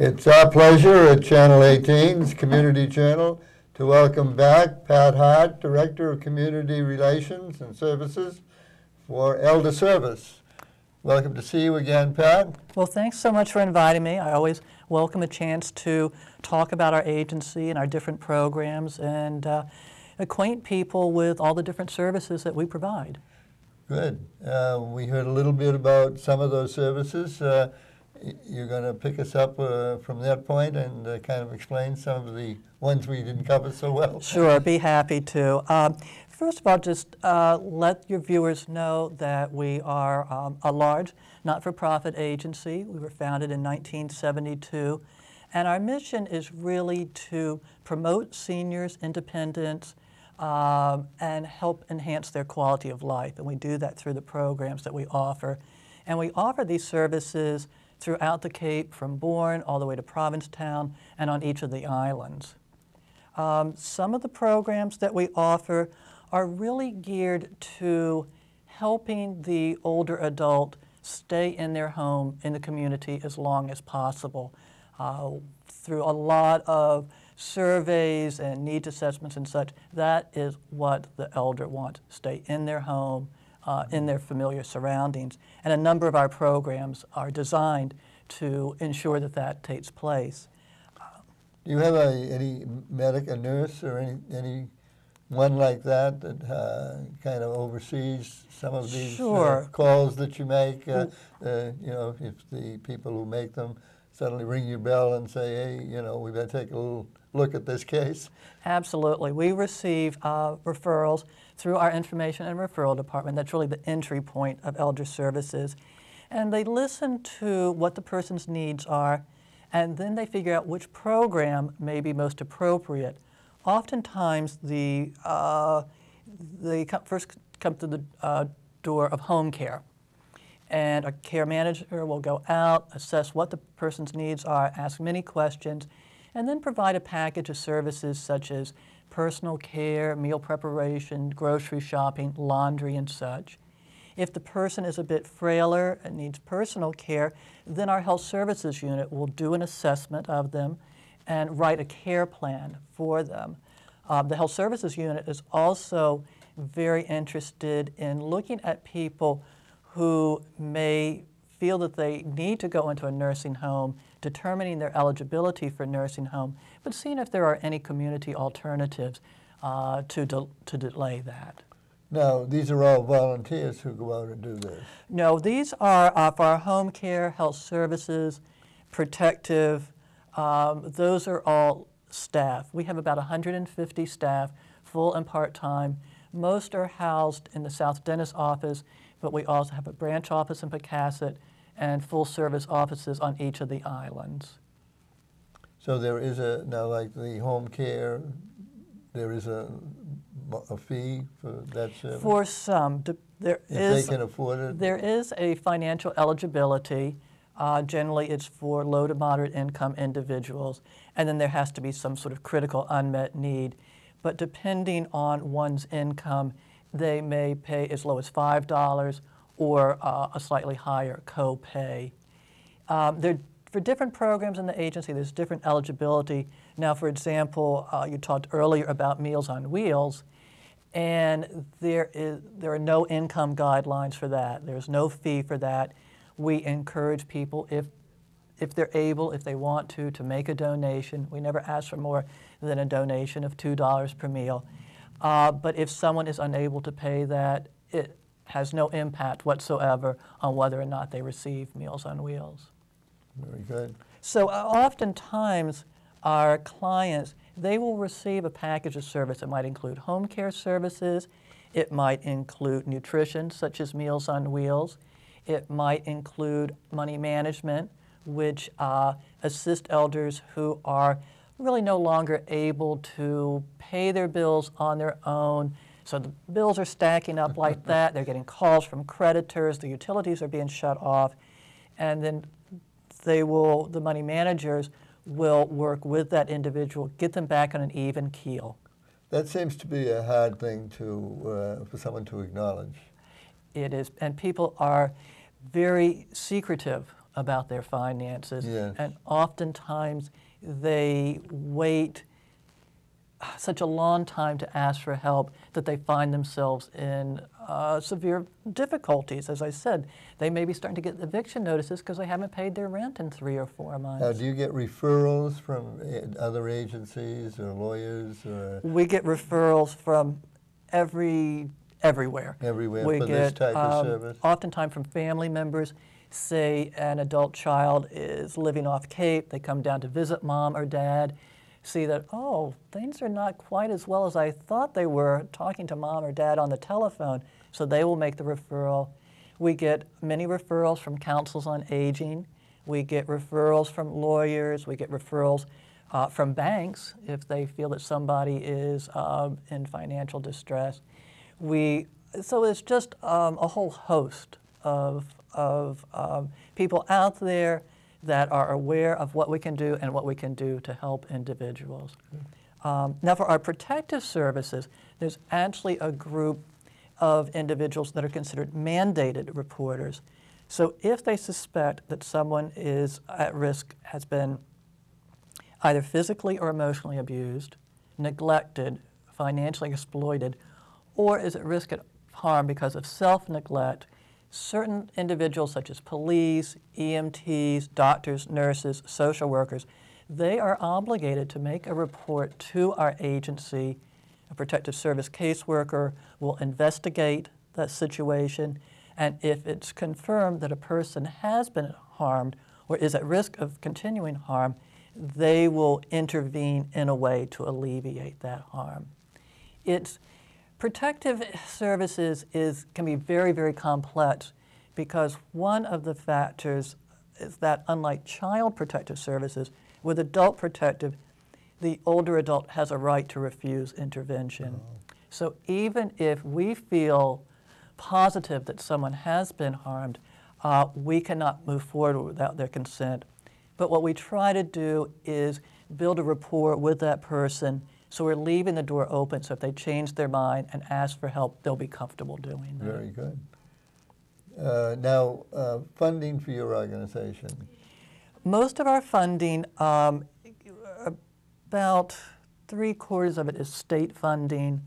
It's our pleasure at Channel 18's Community Channel to welcome back Pat Hart, Director of Community Relations and Services for Elder Service. Welcome to see you again, Pat. Well, thanks so much for inviting me. I always welcome a chance to talk about our agency and our different programs and acquaint people with all the different services that we provide. Good. We heard a little bit about some of those services. You're going to pick us up from that point and kind of explain some of the ones we didn't cover so well. Sure, be happy to. First of all, just let your viewers know that we are a large not-for-profit agency. We were founded in 1972, and our mission is really to promote seniors' independence and help enhance their quality of life. And we do that through the programs that we offer. And we offer these services throughout the Cape, from Bourne all the way to Provincetown and on each of the islands. Some of the programs that we offer are really geared to helping the older adult stay in their home in the community as long as possible. Through a lot of surveys and needs assessments and such, that is what the elder wants: stay in their home, in their familiar surroundings. And a number of our programs are designed to ensure that that takes place. Do you have a nurse or anyone like that kind of oversees some of these calls that you make? You know, if the people who make them suddenly ring your bell and say, hey, you know, we better take a little look at this case? Absolutely. We receive referrals through our information and referral department. That's really the entry point of elder services. And they listen to what the person's needs are, and then they figure out which program may be most appropriate. Oftentimes, they first come to the door of home care. And a care manager will go out, assess what the person's needs are, ask many questions, and then provide a package of services such as personal care, meal preparation, grocery shopping, laundry, and such. If the person is a bit frailer and needs personal care, then our health services unit will do an assessment of them and write a care plan for them. The health services unit is also very interested in looking at people who may feel that they need to go into a nursing home, determining their eligibility for nursing home, but seeing if there are any community alternatives to delay that. Now, these are all volunteers who go out and do this? No, these are for our home care, health services, protective. Those are all staff. We have about 150 staff, full and part-time. Most are housed in the South Dennis office, but we also have a branch office in Pocasset and full-service offices on each of the islands. So there is now like the home care, there is a fee for that service? For some. If they can afford it? There is a financial eligibility. Generally, it's for low to moderate income individuals, and then there has to be some sort of critical unmet need. But depending on one's income, they may pay as low as $5 or a slightly higher co-pay. For different programs in the agency, there's different eligibility. Now, for example, you talked earlier about Meals on Wheels, and there are no income guidelines for that. There's no fee for that. We encourage people, if they're able, if they want to make a donation. We never ask for more than a donation of $2 per meal. But if someone is unable to pay that, it has no impact whatsoever on whether or not they receive Meals on Wheels. Very good. So oftentimes our clients, they will receive a package of service. It might include home care services. It might include nutrition, such as Meals on Wheels. It might include money management, which assist elders who are really no longer able to pay their bills on their own. So the bills are stacking up like that. They're getting calls from creditors. The utilities are being shut off. And then the money managers will work with that individual, get them back on an even keel. That seems to be a hard thing for someone to acknowledge. It is, and people are very secretive about their finances. Yes. And oftentimes they wait such a long time to ask for help that they find themselves in severe difficulties. As I said, they may be starting to get eviction notices because they haven't paid their rent in 3 or 4 months. Now, do you get referrals from other agencies or lawyers? Or We get referrals from everywhere. Everywhere We for get, this type of service? Oftentimes from family members. Say an adult child is living off Cape, they come down to visit mom or dad, see that, oh, things are not quite as well as I thought they were, talking to mom or dad on the telephone, so they will make the referral. We get many referrals from councils on aging. We get referrals from lawyers. We get referrals from banks if they feel that somebody is in financial distress. So it's just a whole host of people out there that are aware of what we can do and what we can do to help individuals. Now for our protective services, there's actually a group of individuals that are considered mandated reporters. So if they suspect that someone is at risk, has been either physically or emotionally abused, neglected, financially exploited, or is at risk of harm because of self-neglect, certain individuals such as police, EMTs, doctors, nurses, social workers, they are obligated to make a report to our agency. A protective service caseworker will investigate that situation, and if it's confirmed that a person has been harmed or is at risk of continuing harm, they will intervene in a way to alleviate that harm. Protective services can be very, very complex because one of the factors is that unlike child protective services, with adult protective, the older adult has a right to refuse intervention. So even if we feel positive that someone has been harmed, we cannot move forward without their consent. But what we try to do is build a rapport with that person. So we're leaving the door open, so if they change their mind and ask for help, they'll be comfortable doing that. Very good. Now, funding for your organization? Most of our funding, about 3/4 of it is state funding.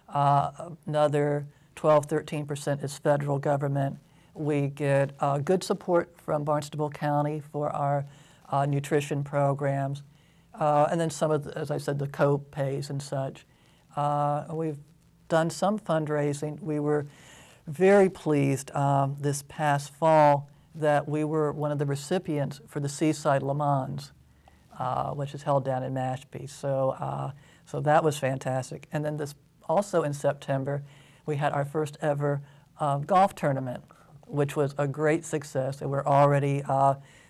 Another 12–13% is federal government. We get good support from Barnstable County for our nutrition programs. And then some of, as I said, the co-pays and such. We've done some fundraising. We were very pleased this past fall that we were one of the recipients for the Seaside Le Mans, which is held down in Mashpee. So that was fantastic. And then also in September, we had our first ever golf tournament, which was a great success. And we're already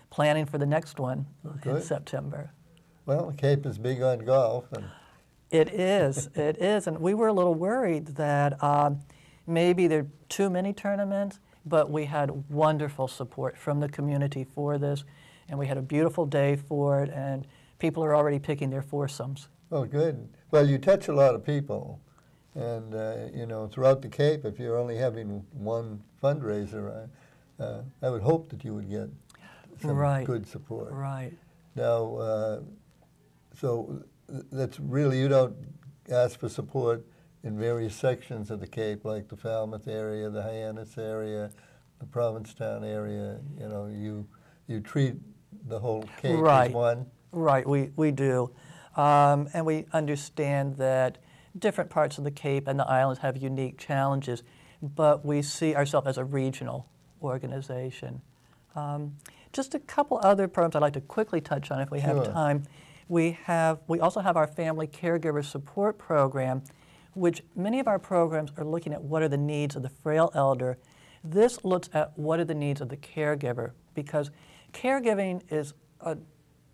planning for the next one in September. Well, the Cape is big on golf. It is, and we were a little worried that maybe there are too many tournaments, but we had wonderful support from the community for this, and we had a beautiful day for it, and people are already picking their foursomes. Oh, good. Well, you touch a lot of people, and you know, throughout the Cape, if you're only having one fundraiser, I would hope that you would get some good support. Right. Now, so that's really, you don't ask for support in various sections of the Cape, like the Falmouth area, the Hyannis area, the Provincetown area. You know, you treat the whole Cape as one. Right, we do. And we understand that different parts of the Cape and the islands have unique challenges, but we see ourselves as a regional organization. Just a couple other programs I'd like to quickly touch on if we have time. We also have our Family Caregiver Support Program, which many of our programs are looking at what are the needs of the frail elder. This looks at what are the needs of the caregiver, because caregiving is a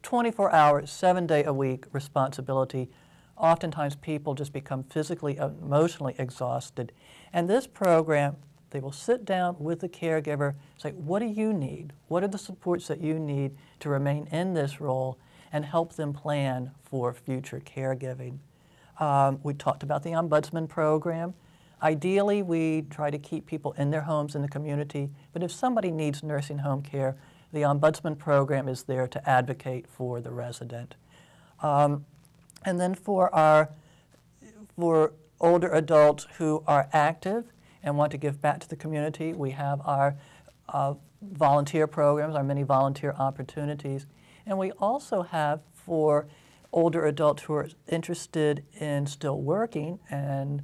24-hour, 7-day-a-week responsibility. Oftentimes people just become physically, emotionally exhausted. And this program, they will sit down with the caregiver, say, what do you need? What are the supports that you need to remain in this role, and help them plan for future caregiving. We talked about the Ombudsman program. Ideally, we try to keep people in their homes in the community, but if somebody needs nursing home care, The Ombudsman program is there to advocate for the resident. And then for older adults who are active and want to give back to the community, we have our volunteer programs, our many volunteer opportunities. And we also have for older adults who are interested in still working, and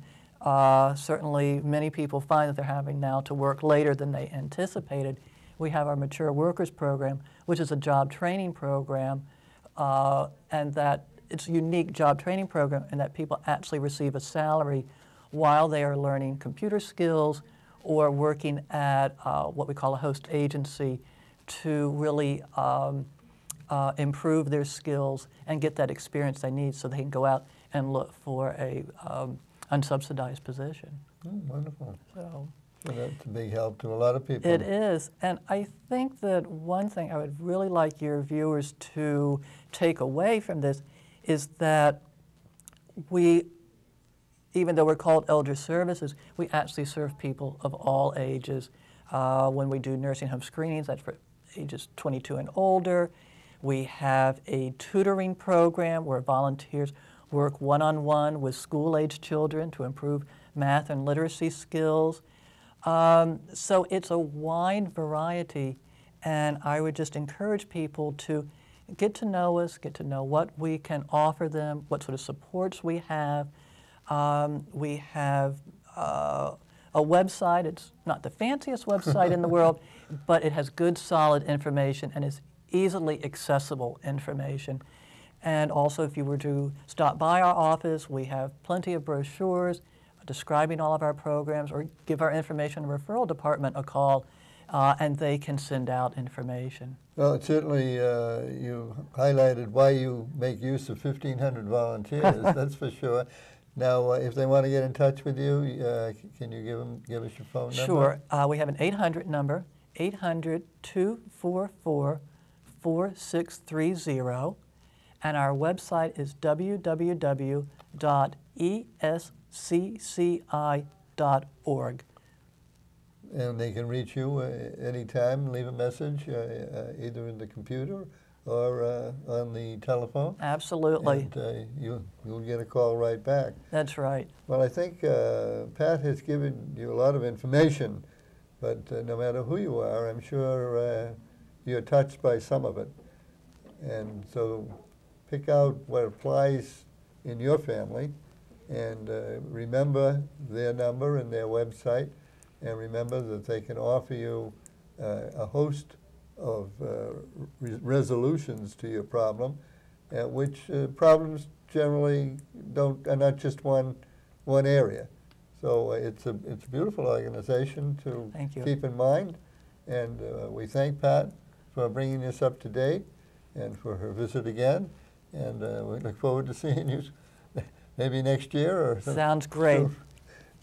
certainly many people find that they're having now to work later than they anticipated. We have our Mature Workers program, which is a job training program, and that it's a unique job training program in that people actually receive a salary while they are learning computer skills or working at what we call a host agency to really improve their skills and get that experience they need so they can go out and look for a unsubsidized position. Oh, wonderful. So that's a big help to a lot of people. it is, and I think that one thing I would really like your viewers to take away from this is that we, even though we're called Elder Services, we actually serve people of all ages. When we do nursing home screenings, that's for ages 22 and older. We have a tutoring program where volunteers work one-on-one with school-age children to improve math and literacy skills. So it's a wide variety, and I would just encourage people to get to know us, get to know what we can offer them, what sort of supports we have. We have a website. It's not the fanciest website in the world, but it has good, solid information and is easily accessible information. And also, if you were to stop by our office, we have plenty of brochures describing all of our programs, or give our information referral department a call, and they can send out information. Well, certainly you highlighted why you make use of 1,500 volunteers, that's for sure. Now, if they want to get in touch with you, can you give us your phone number? Sure. We have an 800 number, 800-244-4630, and our website is www.escci.org. And they can reach you anytime, leave a message, either in the computer or on the telephone? Absolutely. And you'll get a call right back. That's right. Well, I think Pat has given you a lot of information, but no matter who you are, I'm sure you're touched by some of it. And so pick out what applies in your family, and remember their number and their website, and remember that they can offer you a host of resolutions to your problem, which problems generally are not just one area. So it's a beautiful organization to keep in mind, and we thank Pat for bringing us up to date and for her visit again, and we look forward to seeing you maybe next year. Or sounds great.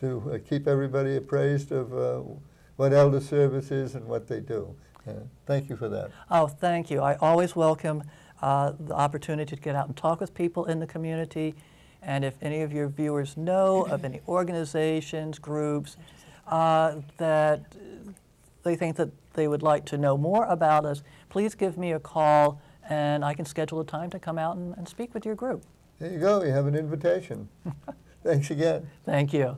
To keep everybody appraised of what Elder Service is and what they do. Thank you for that. Oh, thank you. I always welcome the opportunity to get out and talk with people in the community. And if any of your viewers know of any organizations, groups, that they think that they would like to know more about us, please give me a call and I can schedule a time to come out and speak with your group. There you go. You have an invitation. Thanks again. Thank you.